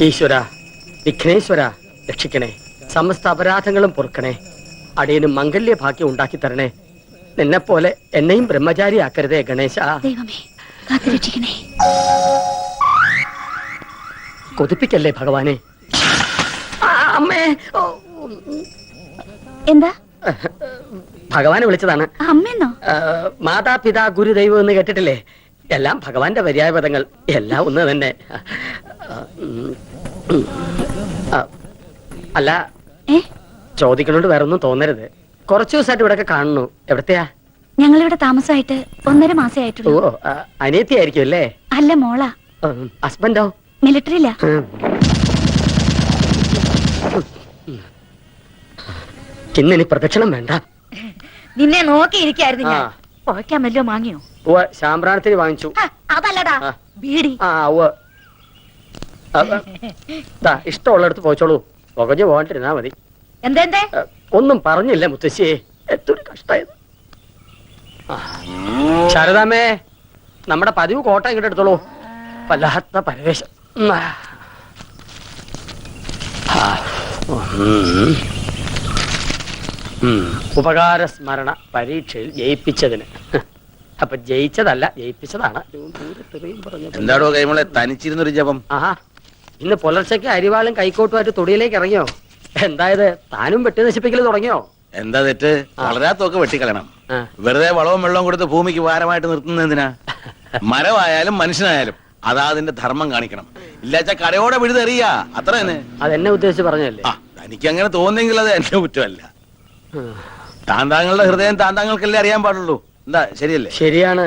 ഈശ്വര, വിഘ്നേശ്വര രക്ഷിക്കണേ, സമസ്ത അപരാധങ്ങളും പൊറുക്കണേ, അടിയനും മംഗല്യ ഭാഗ്യം ഉണ്ടാക്കി തരണേ. നിന്നെ പോലെ എന്നെയും ബ്രഹ്മചാരിയാക്കരുതേ ഗണേശ. കൊതിപ്പിക്കല്ലേ ഭഗവാനെ. അമ്മേ, എന്താ ഭഗവാനെ വിളിച്ചതാണ്. അമ്മേന്നോ? മാതാപിതാ ഗുരുദൈവം എന്ന് കേട്ടിട്ടില്ലേ? എല്ലാം ഭഗവാന്റെ പര്യായപദങ്ങൾ, എല്ലാം ഒന്ന് തന്നെ. അല്ല, ചോദിക്കണോണ്ട് വേറെ ഒന്നും തോന്നരുത്. കുറച്ചു ദിവസമായിട്ട് ഇവിടെ കാണുന്നു. എവിടത്തെയാ? ഞങ്ങളിവിടെ താമസമായിട്ട് 1.5 മാസേ ആയിട്ടുള്ളൂ. ഓ, അനിയത്തിയായിരിക്കും അല്ലേ? അല്ല, മോളാ. ഹസ്ബൻഡോ? മിലിറ്ററിയില്ല. ഇന്നിനി പ്രദക്ഷിണം വേണ്ട. നിന്നെ നോക്കിയിരിക്കായിരുന്നു ഞാൻ. പുഴയ്ക്കാൻ വല്ലോ വാങ്ങിയോ? ശാമ്പ്രാണത്തിന് വാങ്ങിച്ചു. അതല്ലടാ, ബീഡി. ഇഷ്ടമുള്ളടത്ത് പോയിച്ചോളൂ, പുകഞ്ഞു പോകാണ്ടിരുന്നാ മതി. എന്തേ? ഒന്നും പറഞ്ഞില്ല മുത്തശ്ശിയെ, എത്തൊരു കഷ്ടായത്. ശാരദാമ്മേ, നമ്മുടെ പതിവ് കോട്ട ഇങ്ങോട്ട് എടുത്തോളൂ. വല്ലാത്ത പരവേശം. ഉപകാര സ്മരണ പരീക്ഷയിൽ ജയിപ്പിച്ചതിന്. അപ്പൊ ജയിച്ചതല്ല, ജയിപ്പിച്ചതാണ്. എന്താടോ കൈമളെ തനിച്ചിരുന്നൊരു ജപം? ആഹാ, ഇന്ന് പുലർച്ചയ്ക്ക് അരിവാളും കൈക്കോട്ടുമായിട്ട് തൊടിയിലേക്ക് ഇറങ്ങിയോ? എന്തായത്, താനും വെട്ടി നശിപ്പിക്കൽ തുടങ്ങിയോ? എന്താ തെറ്റ്? വളരാത്തൊക്കെ വെട്ടിക്കളയണം. വെറുതെ വളവും വെള്ളവും കൊടുത്ത് ഭൂമിക്ക് ഭാരമായിട്ട് നിർത്തുന്നതിനാ? മരമായാലും മനുഷ്യനായാലും അതാ അതിന്റെ ധർമ്മം കാണിക്കണം. ഇല്ലാച്ച കടയോടെ വിഴുതെറിയ, അത്ര തന്നെ. അതെന്നെ ഉദ്ദേശിച്ച് പറഞ്ഞല്ലേ? തനിക്ക് അങ്ങനെ തോന്നിയെങ്കിൽ അത് എന്റെ കുറ്റമല്ല. താന്താങ്ങളുടെ ഹൃദയം താന്താങ്ങൾക്കല്ലേ അറിയാൻ പാടുള്ളൂ. എന്താ, ശരിയല്ലേ? ശരിയാണ്.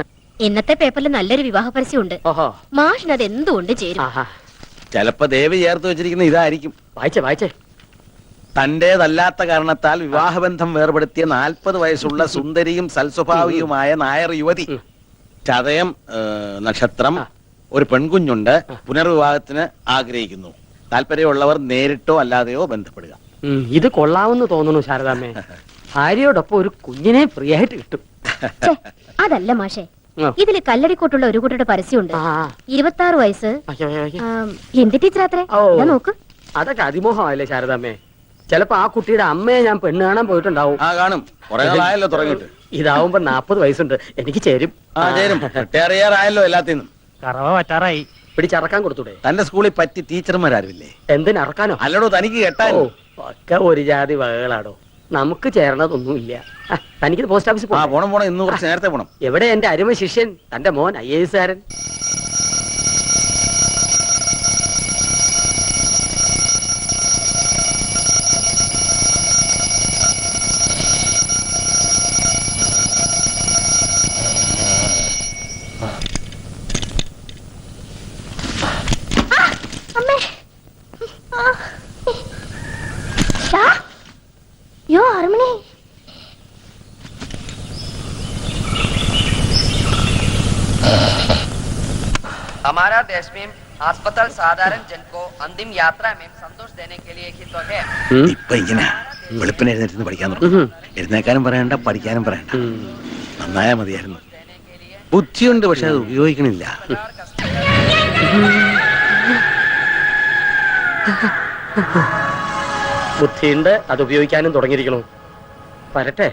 ഇന്നത്തെ പേപ്പറിൽ നല്ലൊരു വിവാഹ പരസ്യം ഉണ്ട്. മാഷിന് അത് എന്തുകൊണ്ട് ചേരും? ചിലപ്പോ ദേവി ചേർത്ത് വെച്ചിരിക്കുന്ന ഇതായിരിക്കും. വായിച്ചേ. തന്റേതല്ലാത്ത കാരണത്താൽ വിവാഹബന്ധം വേർപെടുത്തിയ 40 വയസ്സുള്ള സുന്ദരിയും സൽസ്വഭാവിയുമായ നായർ യുവതി. ചതയം നക്ഷത്രം, ഒരു പെൺകുഞ്ഞുണ്ട്. പുനർവിവാഹത്തിന് ആഗ്രഹിക്കുന്നു. താല്പര്യമുള്ളവർ നേരിട്ടോ അല്ലാതെയോ ബന്ധപ്പെടുക. ഇത് കൊള്ളാമെന്ന് തോന്നുന്നു ശാരദാമ്മേ. ഭാര്യയോടൊപ്പം ഒരു കുഞ്ഞിനെ ഫ്രീ ആയിട്ട് കിട്ടും. അതല്ല മാഷേ, ഇതില് കല്ലടിക്കോട്ടുള്ള ഒരു കുട്ടിയുടെ പരസ്യമുണ്ട്. 26 വയസ്സ്, ഹിന്ദി ടീച്ചറാത്രേ. നോക്ക്. അതൊക്കെ അതിമോഹമല്ലേ ശാരദാമ്മേ? ചിലപ്പോ ആ കുട്ടിയുടെ അമ്മയെ ഞാൻ പെണ്ണ് കാണാൻ പോയിട്ടുണ്ടാവും. കാണും. തുടങ്ങിട്ട് ഇതാവുമ്പോ 40 വയസ്സുണ്ട്. എനിക്ക് ചേരും. അറിയാറായല്ലോ എല്ലാത്തിനും. കറവ പറ്റാറായി. പിടിച്ചറക്കാൻ കൊടുത്തൂടെ? തന്റെ സ്കൂളിൽ പറ്റി ടീച്ചർമാരാരുമില്ലേ? എന്തിനറക്കാനോ? അല്ലടോ, തനിക്ക് കേട്ടാലോ. ഒക്കെ ഒരു ജാതി വകകളാടോ. നമുക്ക് ചേരണതൊന്നുമില്ല. തനിക്ക് പോസ്റ്റ് ഓഫീസിൽ പോണം. ഇന്ന് കുറച്ച് നേരത്തെ പോണം. എവിടെ എന്റെ അരുമ ശിഷ്യൻ, തന്റെ മോൻ IAS കാരൻ? हमारा देश में अस्पताल साधारण जन को अंतिम यात्रा में संतोष देने के लिए ही तो है. ഇപ്പൊ ഇങ്ങനെ വെളുപ്പിന് എഴുന്നേറ്റ് പഠിക്കാൻ തുടങ്ങും. എഴുന്നേക്കാനും പറയണ്ട, പഠിക്കാനും പറയണ്ട. നന്നായാ മതിയായിരുന്നു. ബുദ്ധിയുണ്ട്, പക്ഷെ അത് ഉപയോഗിക്കണില്ല. ബുദ്ധിയുണ്ട്, അത് ഉപയോഗിക്കാനും തുടങ്ങിയിരിക്കണു. വരട്ടെ.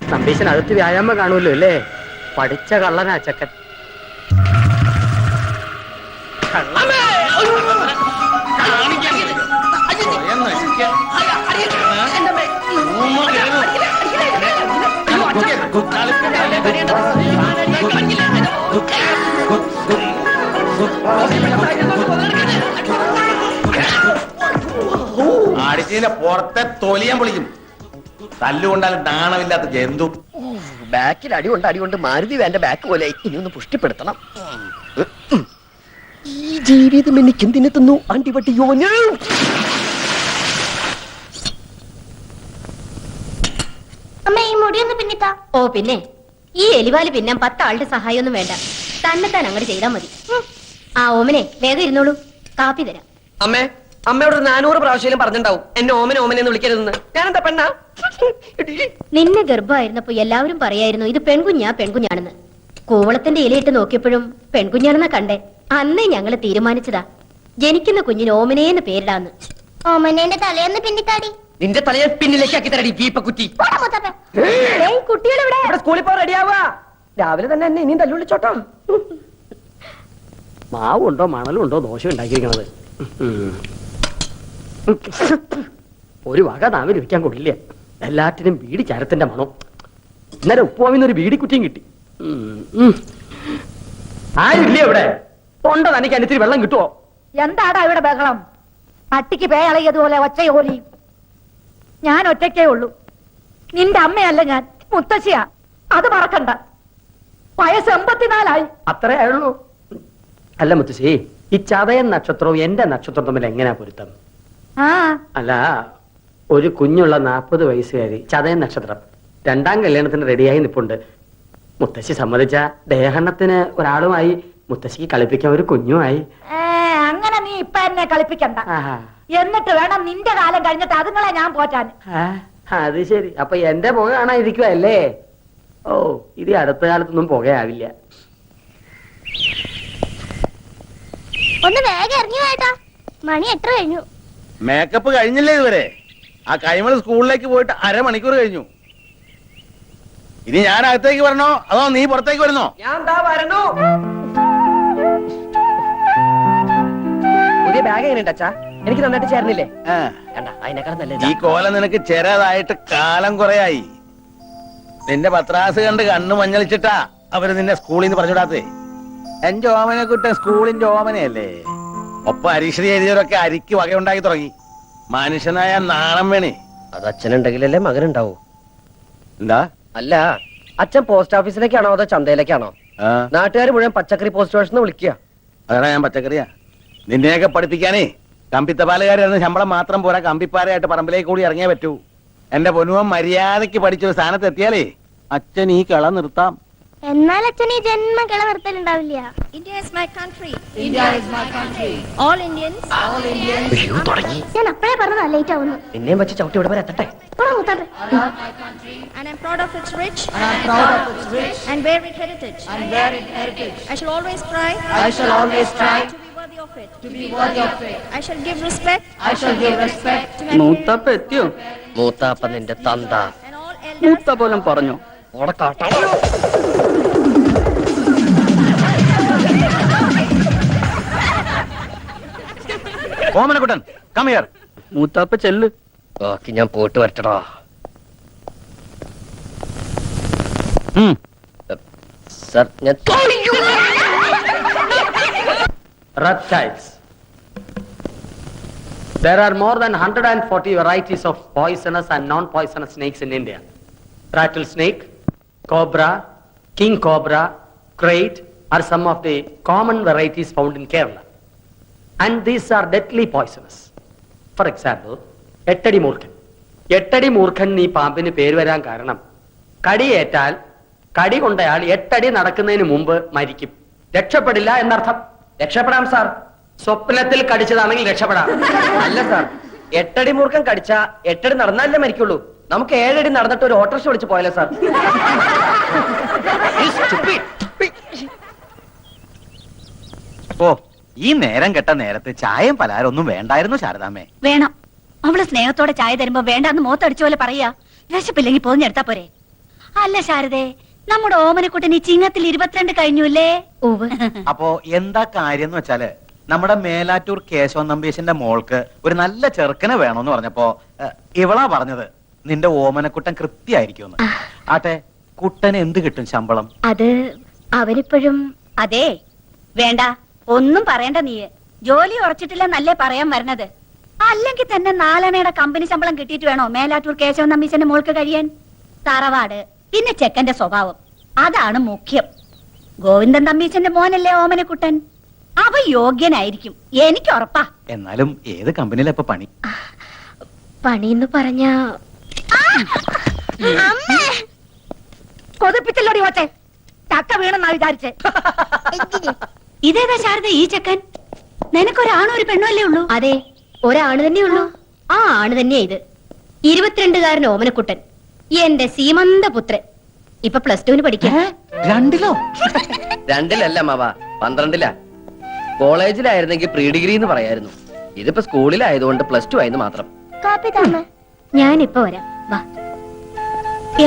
നമ്പീശനകത്ത് വ്യായാമം കാണുമല്ലോ അല്ലേ? പഠിച്ച കള്ളനാ ചക്കൻ. അടിച്ചതിന്റെ പുറത്തെ തൊലിയാൻ പൊളിക്കും. തല്ലുകൊണ്ടാലും നാണമില്ലാത്ത ജന്തു. ബാക്കിൽ അടികൊണ്ട് മാരുതി വേണ്ട ബാക്ക് പോലെ ഇനി ഒന്ന് പുഷ്ടിപ്പെടുത്തണം. ഈ ജീവിതം എനിക്ക് എന്തിനു തന്നു അണ്ടിപട്ടിയോ? ഓ പിന്നെ ഈ എലിവാല് പിന്നെ 10 ആളുടെ സഹായം ഒന്നും വേണ്ട. തന്നെത്താൻ അങ്ങോട്ട് ചെയ്താൽ മതി. ഓമനെ വേഗം ഇരുന്നോളൂ, കാപ്പി തരാം. അമ്മയോട് 400 പ്രാവശ്യം പറഞ്ഞിട്ടുണ്ടാവും എന്നെ ഓമനെന്ന് വിളിക്കരുതെന്ന്. ഞാനെന്താ പെണ്ണാ? നിന്നെ ഗർഭമായിരുന്നപ്പോ എല്ലാവരും പറയായിരുന്നു ഇത് പെൺകുഞ്ഞാണെന്ന്. കൂവളത്തിന്റെ ഇലയിട്ട് നോക്കിയപ്പോഴും പെൺകുഞ്ഞാണെന്നാ കണ്ടേ. അന്നേ ഞങ്ങള് തീരുമാനിച്ചതാ. ജനിക്കുന്ന കുഞ്ഞിന് ഓമനേന്ന് പേരിടാന്ന്. ഓമനേന്റെ തലേന്ന് പിന്നിത്താടി. നിന്റെ തലയെ പിന്നിലേക്ക് ആക്കി തരടി വീപ്പക്കുറ്റി. കുട്ടികളെവിടെ? ഇവിടെ സ്കൂളിൽ പോ റെഡിയാവാ. രാവിലെ തന്നെ എന്നെ ഇനിയും തല്ലുവിളിച്ചോട്ടോ. മാവുണ്ടോ മണലുണ്ടോ ദോശ ഉണ്ടാക്കിയിരിക്കണത്. ഒരു വക നാവിൽ ഇരിക്കാൻ കൊള്ളില്ല. എല്ലാറ്റിനും ബീഡി ചരത്തിന്റെ മണം. ഇന്നലെ ഉപ്പുവാമിന്നൊരു ബീഡി കുറ്റിയും കിട്ടി. ആരില്ലേ ഇവിടെ? തൊണ്ട തനിക്ക് അനിത്തിരി വെള്ളം കിട്ടുവോ? എന്താടാ ഇവിടെ ബഹളം? പട്ടിക്ക് പേ അളകിയതുപോലെ ഒച്ചയോലി. ഞാൻ ഒറ്റയ്ക്കേ ഉള്ളൂ. നിന്റെ അമ്മയല്ല ഞാൻ, മുത്തശ്ശിയാ. അത് മറക്കണ്ട. വയസ്സ് 84 അത്രേ ആയുള്ളൂ. അല്ല മുത്തശ്ശി, ഈ ചതയൻ നക്ഷത്രവും എന്റെ നക്ഷത്രവും തമ്മിൽ എങ്ങനെയാ പൊരുത്തം? ആ അല്ല, ഒരു കുഞ്ഞുള്ള 40 വയസ്സുകാരി, ചതയൻ നക്ഷത്രം, 2ാം കല്യാണത്തിന് റെഡിയായി നിപ്പുണ്ട്. മുത്തശ്ശി സമ്മതിച്ച ദേഹണ്ണത്തിന് ഒരാളുമായി, മുത്തശ്ശിക്ക് കളിപ്പിക്കാൻ ഒരു കുഞ്ഞുമായി. അങ്ങനെ നീ ഇപ്പൊ എന്നെ കളിപ്പിക്കണ്ട. ആഹാ. എന്നിട്ട് വേണം നിന്റെ കാലം കഴിഞ്ഞിട്ട് അതുങ്ങളെ ഞാൻ പോറ്റാൻ. അത് ശരി. അപ്പൊ എന്റെ പുക കാണാതിരിക്കുവല്ലേ? ഓ, ഇത് അടുത്ത കാലത്തൊന്നും പുകയാവില്ല. ഒന്ന് വേഗം ഇറങ്ങി വേട്ടാ, മണി എത്ര കഴിഞ്ഞു? മേക്കപ്പ് കഴിഞ്ഞില്ലേ ഇതുവരെ? ആ കൈമൾ സ്കൂളിലേക്ക് പോയിട്ട് 1/2 മണിക്കൂർ കഴിഞ്ഞു. ഇനി ഞാൻ അകത്തേക്ക് വരണോ അതോ നീ പുറത്തേക്ക് വരുന്നോ? ഞാൻ എന്താ വരണു. പുതിയ ബാഗ് എങ്ങനെയുണ്ട് അച്ഛാ? എനിക്ക് നന്നായിട്ട് ചേർന്നില്ലേ? ആ, കണ്ട അതിനേക്കാൾ ഈ നല്ലത്. കോലം നിനക്ക് ചെറുതായിട്ട് കാലം കുറയായി. നിന്റെ പത്രാസ് കണ്ട് കണ്ണു മഞ്ഞളിച്ചിട്ടാ അവര് നിന്നെ സ്കൂളിൽ നിന്ന് പറഞ്ഞുവിടാത്തേ. എന്റെ ഓമനെ കുട്ടൻ സ്കൂളിന്റെ ഓമനയല്ലേ. ഒപ്പം അരീക്ഷണി എഴുതിയവരൊക്കെ അരിക്ക് വകയുണ്ടാക്കി തുടങ്ങി. മനുഷ്യനായ നാണം വേണേ. അത് അച്ഛനുണ്ടെങ്കിലല്ലേ മകനുണ്ടാവൂ. എന്താ? അല്ല, അച്ഛൻ പോസ്റ്റ് ഓഫീസിലേക്കാണോ അതോ ചന്തയിലേക്കാണോ? ആ, നാട്ടുകാർ മുഴുവൻ പച്ചക്കറി പോസ്റ്റ് സ്റ്റേഷനിൽ വിളിക്കുക. അതാണ് ഞാൻ പച്ചക്കറിയാ. നിന്നെയൊക്കെ പഠിപ്പിക്കാനേ കമ്പിത്തപാലുകാരായിരുന്ന ശമ്പളം മാത്രം പോരാ, കമ്പിപ്പാരയായിട്ട് പറമ്പിലേക്ക് കൂടി ഇറങ്ങിയേ പറ്റൂ. എന്റെ പൊന്നുവൻ മര്യാദയ്ക്ക് പഠിച്ചൊരു സ്ഥാനത്ത് എത്തിയാലേ അച്ഛൻ ഈ കള നിർത്താം. എന്നാൽ അച്ഛൻ ഈ ജന്മ കിള നിർത്തലുണ്ടാവില്ല. India is my country. India is my country. All Indians. അയ്യോ, തുടങ്ങി. ഞാൻ അപ്പഴേ പറഞ്ഞതാ ലേറ്റ് ആവുന്നു. നിന്നെയും വെച്ച് ചവിട്ടി ഇവിടെ വരെ എത്തട്ടെ. മുത്താപ്പേ, And I'm proud of its rich. And varied heritage. I shall always try. To be worthy of it. I shall give respect. To my മൂത്താപ്പ എത്തിയോ? മൂത്താപ്പ നിന്റെ തന്ത and all elders. മൂത്ത പോലും പറഞ്ഞു. ഓടക്കാട്ടോ. Omanakuttan come here. മൂത്താപ്പ ചെല്ല്. ബാക്കി ഞാൻ പോയിട്ട് വരട്ടടാ. സർ, ഞാൻ Reptiles. There are more than 140 varieties of poisonous and non-poisonous snakes in India. Rattlesnake, cobra, king cobra, crate are some of the common varieties found in Kerala. And these are deadly poisonous. For example, എട്ടടി മൂർഖൻ. എട്ടടി മൂർഖൻ ഈ പാമ്പിന് പേര് വരാൻ കാരണം കടിയേറ്റാൽ കടി കൊണ്ടയാൾ 8 അടി നടക്കുന്നതിന് മുമ്പ് മരിക്കും. രക്ഷപ്പെടില്ല എന്നർത്ഥം. രക്ഷപ്പെടാം സാർ. സ്വപ്നത്തിൽ കടിച്ചതാണെങ്കിൽ രക്ഷപ്പെടാം. അല്ല സാർ, 8 അടി മൂർഖൻ കടിച്ച 8 അടി നടന്നാലേ മരിക്കുള്ളൂ. നമുക്ക് 7 അടി നടന്നിട്ട് ഒരു ഓട്ടോറിക്ഷ വിളിച്ച് പോയാലോ സാർ? ഓ, ഈ നേരം കെട്ട നേരത്ത് ചായയും പലഹാരം ഒന്നും വേണ്ടായിരുന്നു ശാരദാമ്മേ. വേണം. അവള് സ്നേഹത്തോടെ ചായ തരുമ്പോ വേണ്ടാന്ന് മോത്തടിച്ച പോലെ പറയാ. വിശപ്പില്ലെങ്കിൽ പോഞ്ഞെടുത്താ പോരെ. അല്ല ശാരദേ, നമ്മുടെ ഓമനക്കുട്ടൻ ഈ ചിങ്ങത്തിൽ 22 കഴിഞ്ഞുല്ലേ? അപ്പോ എന്താ കാര്യം എന്ന് വെച്ചാല് നമ്മുടെ മേലാറ്റൂർ കേശവൻ നമ്പീശന്റെ മോൾക്ക് ഒരു നല്ല ചെറുക്കനെ വേണമെന്ന് പറഞ്ഞപ്പോ ഇവളാ പറഞ്ഞത് നിന്റെ ഓമനക്കുട്ടൻ കൃത്യായിരിക്കും. ആട്ടെ, കുട്ടന് എന്ത് കിട്ടും ശമ്പളം? അത് അവനിപ്പോഴും. അതെ, വേണ്ട, ഒന്നും പറയണ്ട നീ. ജോലി ഉറച്ചിട്ടില്ല നല്ലേ പറയാൻ വരണത്. അല്ലെങ്കിൽ തന്നെ 4 അണയുടെ കമ്പനി ശമ്പളം കിട്ടിയിട്ട് വേണോ മേലാറ്റൂർ കേശവൻ നമ്പീശന്റെ മോൾക്ക് കഴിയാൻ? തറവാട്, പിന്നെ ചെക്കന്റെ സ്വഭാവം, അതാണ് മുഖ്യം. ഗോവിന്ദൻ തമ്പീശന്റെ മോനല്ലേ ഓമനക്കുട്ടൻ? അവ യോഗ്യനായിരിക്കും, എനിക്ക് ഉറപ്പാ. എന്നാലും ഏത് കമ്പനിയിലാ ഇപ്പൊ പണി? പണിന്ന് പറഞ്ഞ കൊതിപ്പിച്ചല്ലോടി ഓട്ടെ. ചക്ക വീണെന്നാ വിചാരിച്ചേ. ഇതേതാ ശാരദ ഈ ചെക്കൻ? നിനക്കൊരാണോ ഒരു പെണ്ണോ അല്ലേ ഉള്ളൂ? അതെ, ഒരാണ് തന്നെ ഉള്ളൂ. ആ ആണ് തന്നെയാ ഇത്. 22-കാരൻ ഓമനക്കുട്ടൻ, എന്റെ സീമന്ത പുത്രൻ. ഇപ്പൊ +2 പഠിക്കാം. 2ലോ? 2ലല്ല മാവ, 12ലാ. കോളേജിലായിരുന്നെങ്കിൽ പ്രീ ഡിഗ്രി എന്ന് പറയായിരുന്നു. ഇതിപ്പോ സ്കൂളിലായതുകൊണ്ട് +2 ആയെന്ന് മാത്രം. കാപ്പി താമ. ഞാനിപ്പോ വരാം വാ.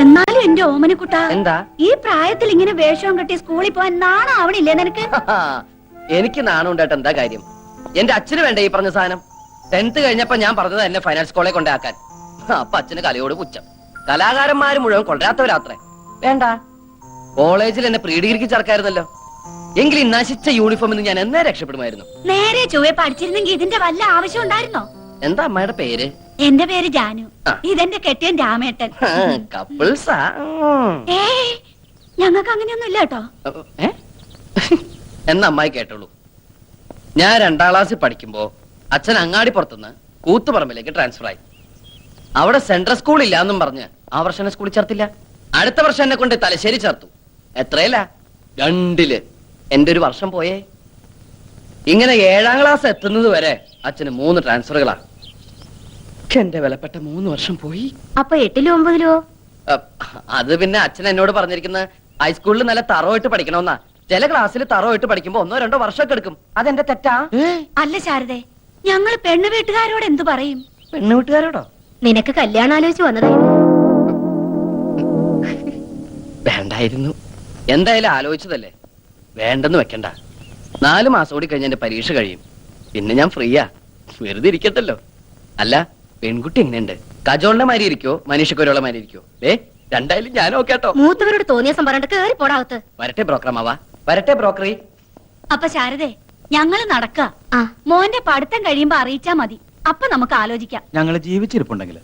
എന്നാലും എന്റെ ഓമനക്കുട്ട, എന്താ? ഈ പ്രായത്തിൽ ഇങ്ങനെ വേഷവും കെട്ടി സ്കൂളിൽ പോവാൻ നാണാവണില്ലേ നിനക്ക്? എനിക്ക് നാണുണ്ടായിട്ട് എന്താ കാര്യം? എന്റെ അച്ഛന് വേണ്ട ഈ പറഞ്ഞ സാധനം. 10th കഴിഞ്ഞപ്പോ ഞാൻ പറഞ്ഞത് എന്നെ ഫൈനാൻസ് കോളേജ് കൊണ്ടാക്കാൻ. അപ്പൊ അച്ഛന് കലയോട് പുച്ഛം. കലാകാരന്മാര് മുഴുവൻ കൊണ്ടുവരാത്തവരാത്രേ. വേണ്ട, കോളേജിൽ എന്നെ പ്രീ ഡിഗ്രിക്ക് ചേർക്കായിരുന്നല്ലോ. എങ്കിൽ ഈ നശിച്ച യൂണിഫോമിൽ ഞാൻ എന്നേ രക്ഷപ്പെടുമായിരുന്നു. നേരെ ചൊവ്വെ പഠിച്ചിരുന്നെങ്കിൽ ഇതിന്റെ വല്ല ആവശ്യം ഉണ്ടായിരുന്നോ? എന്താ അമ്മയുടെ പേര്? എന്റെ പേര് ജാനു. ആ. ഇതെന്റെ കെട്ടിയൻ രാമേട്ടൻ. കപ്പിൾസാ? ഏയ്, ഞങ്ങൾക്ക് അങ്ങനെയൊന്നും ഇല്ല കേട്ടോ. എന്ന അമ്മായി കേട്ടോളൂ. ഞാൻ 2ാം ക്ലാസ്സിൽ പഠിക്കുമ്പോ അച്ഛൻ അങ്ങാടി പുറത്തുനിന്ന് കൂത്തുപറമ്പിലേക്ക് ട്രാൻസ്ഫർ ആയി. അവിടെ സെൻട്രൽ സ്കൂൾ ഇല്ല എന്നും പറഞ്ഞ് ആ വർഷം എന്നെ സ്കൂളിൽ ചേർത്തില്ല. അടുത്ത വർഷം എന്നെ കൊണ്ട് തലശ്ശേരി ചേർത്തു. എത്രയില്ല? 2ല്. എന്റെ ഒരു വർഷം പോയേ. ഇങ്ങനെ 7ാം ക്ലാസ് എത്തുന്നത് വരെ അച്ഛന് 3 ട്രാൻസ്ഫറുകളാ. എന്റെ വിലപ്പെട്ട 3 വർഷം പോയി. അപ്പൊ 8ലോ 9ലോ? അത് പിന്നെ അച്ഛൻ എന്നോട് പറഞ്ഞിരിക്കുന്നത് ഹൈസ്കൂളിൽ നല്ല തറവായിട്ട് പഠിക്കണമെന്നാ. ചില ക്ലാസ്സിൽ തറവായിട്ട് പഠിക്കുമ്പോ 1 2 വർഷമൊക്കെ എടുക്കും. അതെന്റെ തെറ്റാ? അല്ല ശാരദേ, ഞങ്ങള് പെണ്ണു വീട്ടുകാരോട് എന്തു പറയും? പെണ്ണു വീട്ടുകാരോടോ? നിനക്ക് കല്യാണം ആലോചിച്ച് വന്നതായിരുന്നു. വേണ്ടായിരുന്നു. എന്തായാലും ആലോചിച്ചതല്ലേ, വേണ്ടെന്ന് വെക്കണ്ട. 4 മാസം കൂടി കഴിഞ്ഞ് എന്റെ പരീക്ഷ കഴിയും. പിന്നെ ഞാൻ ഫ്രീയാ, വെറുതെ ഇരിക്കത്തല്ലോ. അല്ല, പെൺകുട്ടി എങ്ങനെയുണ്ട്? കജോളിന്റെ മാതിരി ഇരിക്കോ മനീഷക്കൊരുള്ള മാതിരി ഇരിക്കോ? രണ്ടായാലും ഞാൻ ഓക്കേട്ടോ. മൂത്തവരോട് തോന്നിയ പറഞ്ഞിട്ട് കേറി പോടാവത്ത്. വരട്ടെ ബ്രോക്കറമാവാ, വരട്ടെ ബ്രോക്കറി. അപ്പൊ ശാരദേ, ഞങ്ങള് നടക്ക. ആ മോന്റെ പഠിത്തം കഴിയുമ്പോ അറിയിച്ചാ മതി. അപ്പൊ നമുക്ക് ആലോചിക്കാം. ഞങ്ങൾ ജീവിച്ചിരിപ്പുണ്ടെങ്കിൽ